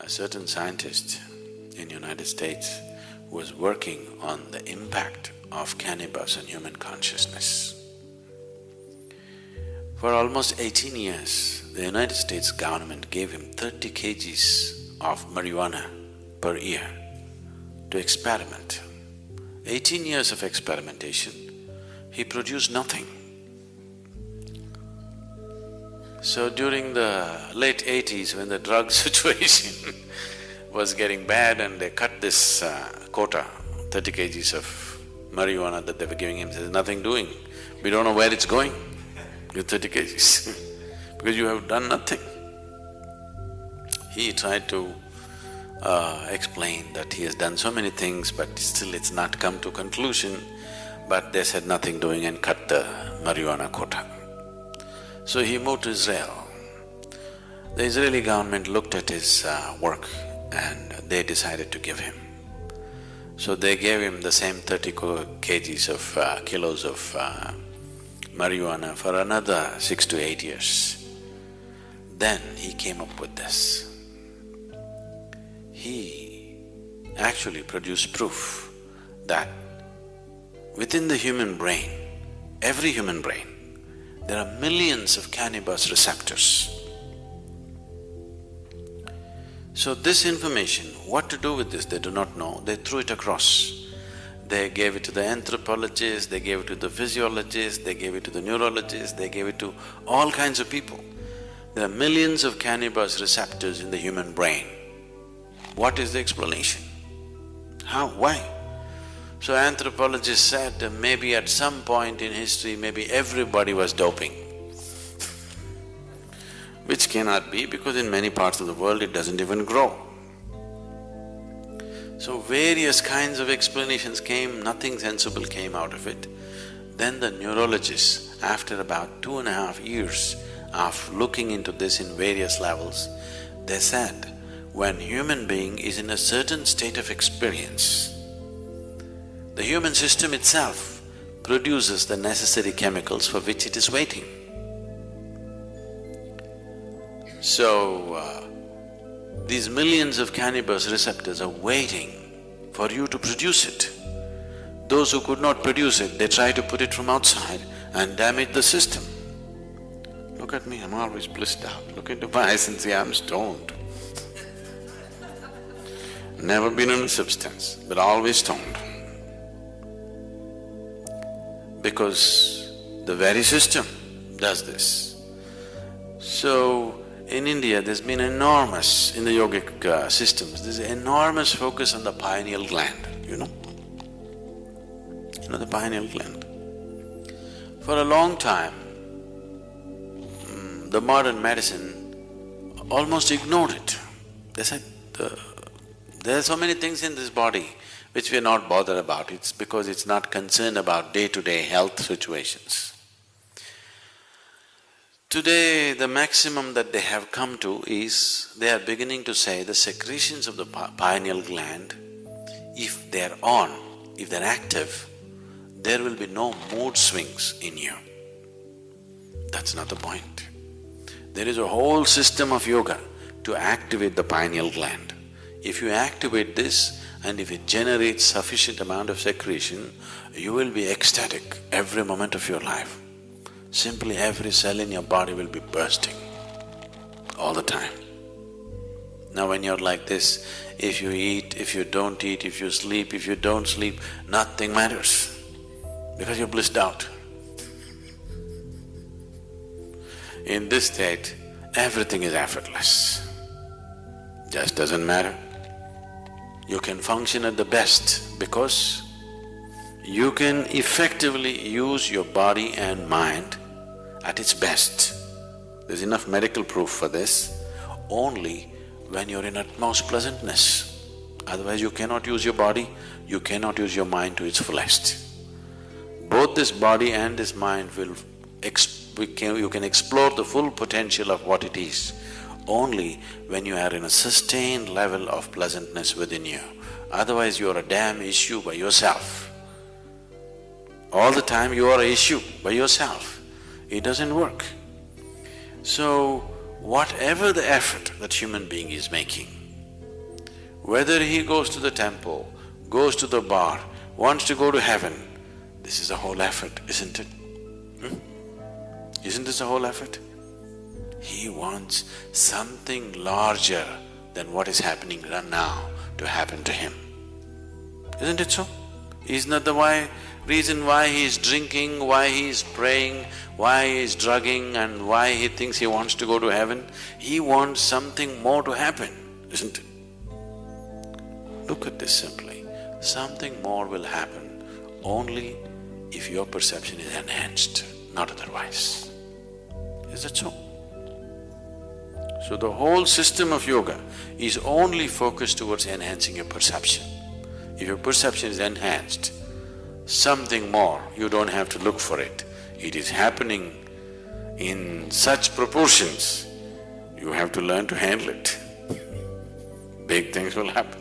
a certain scientist in United States was working on the impact of cannabis on human consciousness. For almost 18 years, the United States government gave him 30 kgs of marijuana per year to experiment. 18 years of experimentation, he produced nothing. So during the late 80s, when the drug situation was getting bad and they cut this quota, 30 kgs of marijuana that they were giving him, there's nothing doing. We don't know where it's going with 30 kgs because you have done nothing. He tried to explain that he has done so many things but still it's not come to conclusion, but they said nothing doing and cut the marijuana quota. So he moved to Israel. The Israeli government looked at his work and they decided to give him. So they gave him the same 30 kgs of kilos of marijuana for another 6 to 8 years. Then he came up with this. He actually produced proof that within the human brain, every human brain, there are millions of cannabis receptors. So this information, what to do with this, they do not know, they threw it across. They gave it to the anthropologists, they gave it to the physiologists, they gave it to the neurologists, they gave it to all kinds of people. There are millions of cannabis receptors in the human brain. What is the explanation? How? Why? So anthropologists said that maybe at some point in history, maybe everybody was doping, which cannot be because in many parts of the world it doesn't even grow. So various kinds of explanations came, nothing sensible came out of it. Then the neurologists, after about 2.5 years of looking into this in various levels, they said, when human being is in a certain state of experience, the human system itself produces the necessary chemicals for which it is waiting. So, these millions of cannabis receptors are waiting for you to produce it. Those who could not produce it, they try to put it from outside and damage the system. Look at me, I'm always blissed out. Look into my eyes and see I'm stoned. Never been on a substance, but always stoned. Because the very system does this. So, in India, there's been enormous, in the yogic systems, there's enormous focus on the pineal gland, you know? You know the pineal gland? For a long time, the modern medicine almost ignored it. They said, there are so many things in this body which we are not bothered about, it's because it's not concerned about day-to-day health situations. Today, the maximum that they have come to is, they are beginning to say the secretions of the pineal gland, if they're on, if they're active, there will be no mood swings in you. That's not the point. There is a whole system of yoga to activate the pineal gland. If you activate this and if it generates sufficient amount of secretion, you will be ecstatic every moment of your life. Simply every cell in your body will be bursting all the time. Now when you're like this, if you eat, if you don't eat, if you sleep, if you don't sleep, nothing matters because you're blissed out. In this state, everything is effortless. Just doesn't matter. You can function at the best because you can effectively use your body and mind at its best. There's enough medical proof for this, only when you're in utmost pleasantness. Otherwise you cannot use your body, you cannot use your mind to its fullest. Both this body and this mind will… you can explore the full potential of what it is only when you are in a sustained level of pleasantness within you. Otherwise you're a damn issue by yourself. All the time you are an issue by yourself. It doesn't work. So, whatever the effort that human being is making, Whether he goes to the temple, goes to the bar, wants to go to heaven, this is a whole effort, isn't it? Isn't this a whole effort? He wants something larger than what is happening right now to happen to him. Isn't it so? Isn't that the reason why he is drinking, why he is praying, why he is drugging and why he thinks he wants to go to heaven? He wants something more to happen, isn't it? Look at this simply. Something more will happen only if your perception is enhanced, not otherwise. Is that so? So the whole system of yoga is only focused towards enhancing your perception. If your perception is enhanced, something more, you don't have to look for it. It is happening in such proportions, you have to learn to handle it. Big things will happen.